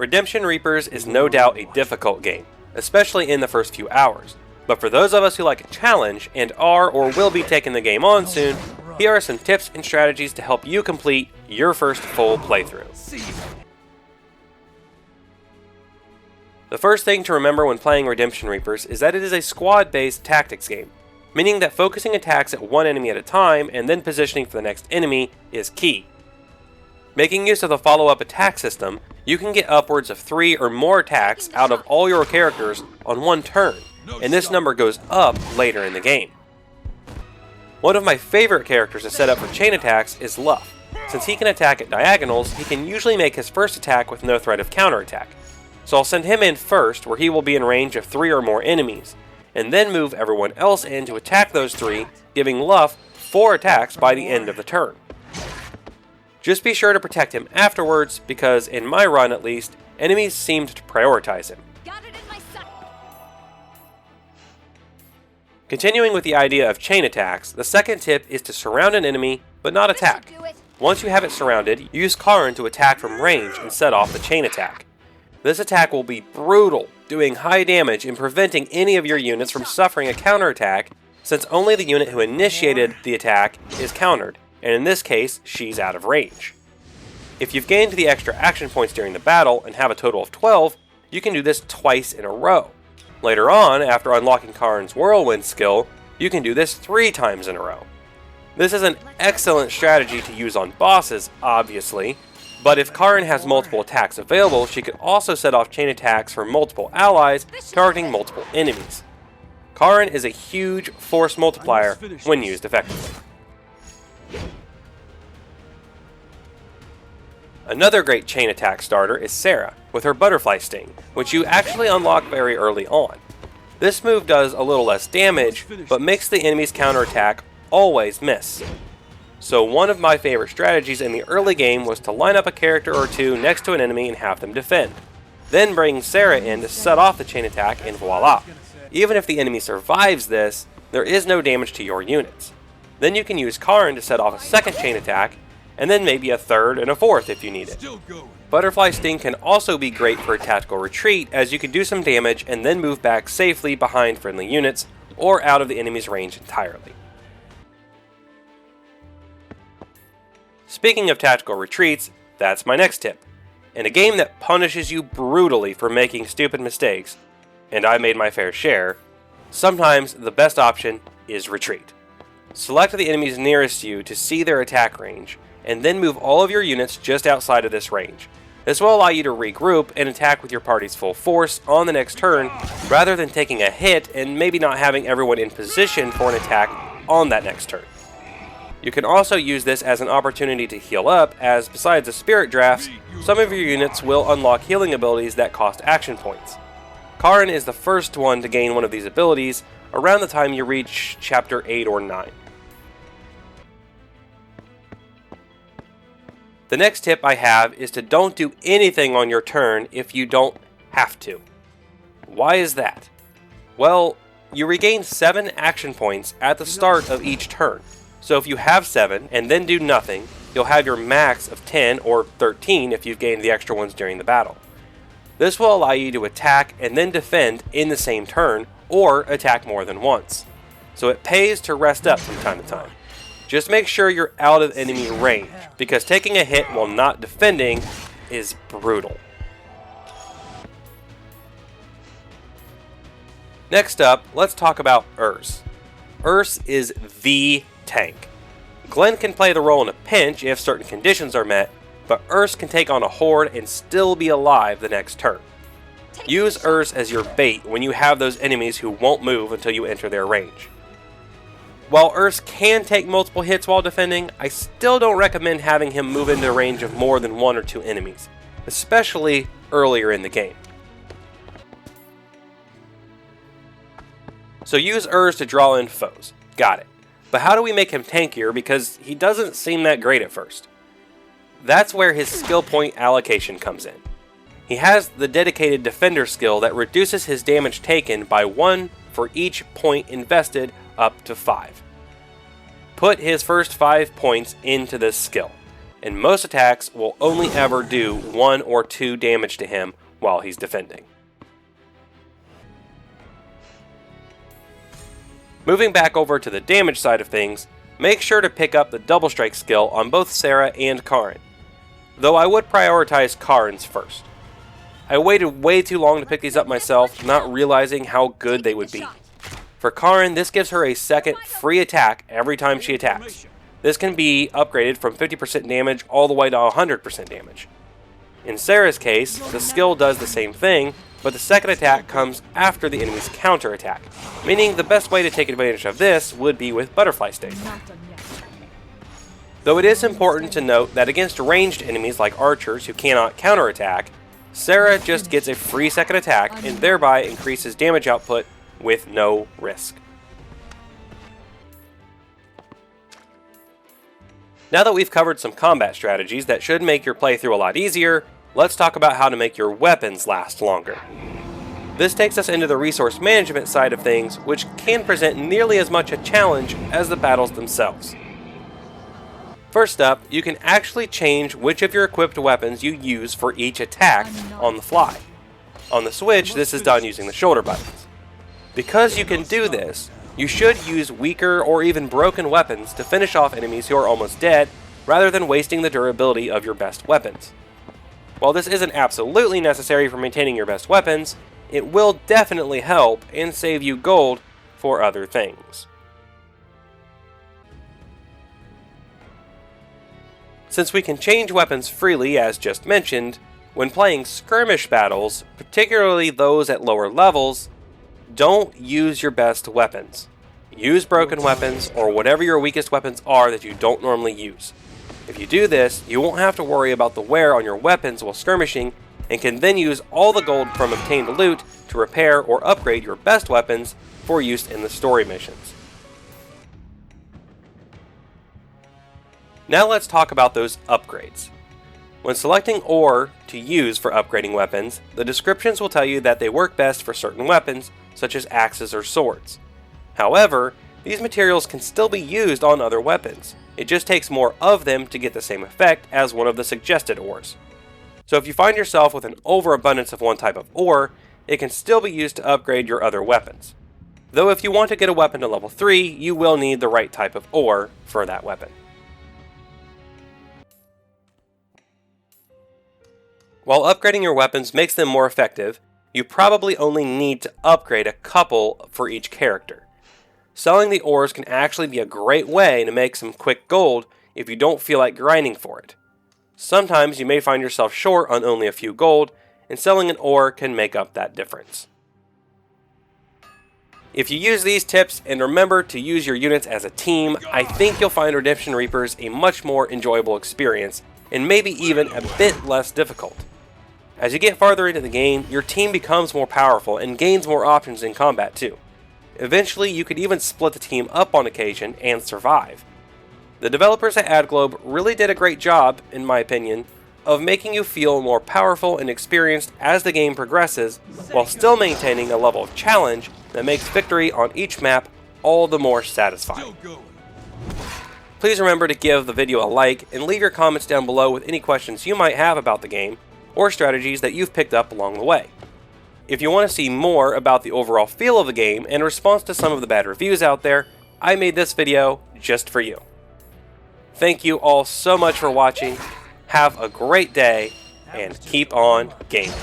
Redemption Reapers is no doubt a difficult game, especially in the first few hours. But for those of us who like a challenge and are or will be taking the game on soon, here are some tips and strategies to help you complete your first full playthrough. The first thing to remember when playing Redemption Reapers is that it is a squad-based tactics game, meaning that focusing attacks at one enemy at a time and then positioning for the next enemy is key. Making use of the follow-up attack system, you can get upwards of 3 or more attacks out of all your characters on one turn, and this number goes up later in the game. One of my favorite characters to set up for chain attacks is Luff. Since he can attack at diagonals, he can usually make his first attack with no threat of counterattack. So I'll send him in first, where he will be in range of 3 or more enemies, and then move everyone else in to attack those 3, giving Luff 4 attacks by the end of the turn. Just be sure to protect him afterwards, because in my run at least, enemies seemed to prioritize him. Continuing with the idea of chain attacks, the second tip is to surround an enemy, but not attack. Once you have it surrounded, use Karn to attack from range and set off the chain attack. This attack will be brutal, doing high damage and preventing any of your units from suffering a counterattack, since only the unit who initiated the attack is countered, and in this case, she's out of range. If you've gained the extra action points during the battle and have a total of 12, you can do this twice in a row. Later on, after unlocking Karn's Whirlwind skill, you can do this 3 times in a row. This is an excellent strategy to use on bosses, obviously, but if Karn has multiple attacks available, she could also set off chain attacks for multiple allies, targeting multiple enemies. Karn is a huge force multiplier when used effectively. Another great chain attack starter is Sarah, with her Butterfly Sting, which you actually unlock very early on. This move does a little less damage, but makes the enemy's counterattack always miss. So one of my favorite strategies in the early game was to line up a character or 2 next to an enemy and have them defend. Then bring Sarah in to set off the chain attack, and voila! Even if the enemy survives this, there is no damage to your units. Then you can use Karn to set off a second chain attack, and then maybe a third and a fourth if you need it. Butterfly Sting can also be great for a tactical retreat, as you can do some damage and then move back safely behind friendly units, or out of the enemy's range entirely. Speaking of tactical retreats, that's my next tip. In a game that punishes you brutally for making stupid mistakes, and I made my fair share, sometimes the best option is retreat. Select the enemies nearest you to see their attack range, and then move all of your units just outside of this range. This will allow you to regroup and attack with your party's full force on the next turn, rather than taking a hit and maybe not having everyone in position for an attack on that next turn. You can also use this as an opportunity to heal up, as besides the spirit drafts, some of your units will unlock healing abilities that cost action points. Karn is the first one to gain one of these abilities around the time you reach chapter 8 or 9. The next tip I have is to don't do anything on your turn if you don't have to. Why is that? Well, you regain 7 action points at the start of each turn. So if you have 7 and then do nothing, you'll have your max of 10 or 13 if you've gained the extra ones during the battle. This will allow you to attack and then defend in the same turn, or attack more than once. So it pays to rest up from time to time. Just make sure you're out of enemy range, because taking a hit while not defending is brutal. Next up, let's talk about Urs. Urs is the tank. Glenn can play the role in a pinch if certain conditions are met, but Urs can take on a horde and still be alive the next turn. Use Urs as your bait when you have those enemies who won't move until you enter their range. While Urs can take multiple hits while defending, I still don't recommend having him move into the range of more than 1 or 2 enemies, especially earlier in the game. So use Urs to draw in foes. Got it. But how do we make him tankier, because he doesn't seem that great at first? That's where his skill point allocation comes in. He has the dedicated defender skill that reduces his damage taken by 1 for each point invested up to 5. Put his first 5 points into this skill, and most attacks will only ever do 1 or 2 damage to him while he's defending. Moving back over to the damage side of things, make sure to pick up the Doublestrike skill on both Sarah and Karin, though I would prioritize Karin's first. I waited way too long to pick these up myself, not realizing how good they would be. For Karin, this gives her a second free attack every time she attacks. This can be upgraded from 50% damage all the way to 100% damage. In Sarah's case, the skill does the same thing, but the second attack comes after the enemy's counter attack, meaning the best way to take advantage of this would be with Butterfly Sting. Though it is important to note that against ranged enemies like archers who cannot counterattack, Sarah just gets a free second attack and thereby increases damage output with no risk. Now that we've covered some combat strategies that should make your playthrough a lot easier, let's talk about how to make your weapons last longer. This takes us into the resource management side of things, which can present nearly as much a challenge as the battles themselves. First up, you can actually change which of your equipped weapons you use for each attack on the fly. On the Switch, this is done using the shoulder buttons. Because you can do this, you should use weaker or even broken weapons to finish off enemies who are almost dead, rather than wasting the durability of your best weapons. While this isn't absolutely necessary for maintaining your best weapons, it will definitely help and save you gold for other things. Since we can change weapons freely, as just mentioned, when playing skirmish battles, particularly those at lower levels, don't use your best weapons. Use broken weapons or whatever your weakest weapons are that you don't normally use. If you do this, you won't have to worry about the wear on your weapons while skirmishing, and can then use all the gold from obtained loot to repair or upgrade your best weapons for use in the story missions. Now let's talk about those upgrades. When selecting ore to use for upgrading weapons, the descriptions will tell you that they work best for certain weapons, such as axes or swords. However, these materials can still be used on other weapons. It just takes more of them to get the same effect as one of the suggested ores. So if you find yourself with an overabundance of one type of ore, it can still be used to upgrade your other weapons. Though if you want to get a weapon to level 3, you will need the right type of ore for that weapon. While upgrading your weapons makes them more effective, you probably only need to upgrade a couple for each character. Selling the ores can actually be a great way to make some quick gold if you don't feel like grinding for it. Sometimes you may find yourself short on only a few gold, and selling an ore can make up that difference. If you use these tips and remember to use your units as a team, I think you'll find Redemption Reapers a much more enjoyable experience, and maybe even a bit less difficult. As you get farther into the game, your team becomes more powerful and gains more options in combat too. Eventually, you could even split the team up on occasion and survive. The developers at AdGlobe really did a great job, in my opinion, of making you feel more powerful and experienced as the game progresses, while still maintaining a level of challenge that makes victory on each map all the more satisfying. Please remember to give the video a like and leave your comments down below with any questions you might have about the game, or strategies that you've picked up along the way. If you want to see more about the overall feel of the game and response to some of the bad reviews out there, I made this video just for you. Thank you all so much for watching, have a great day, and keep on gaming.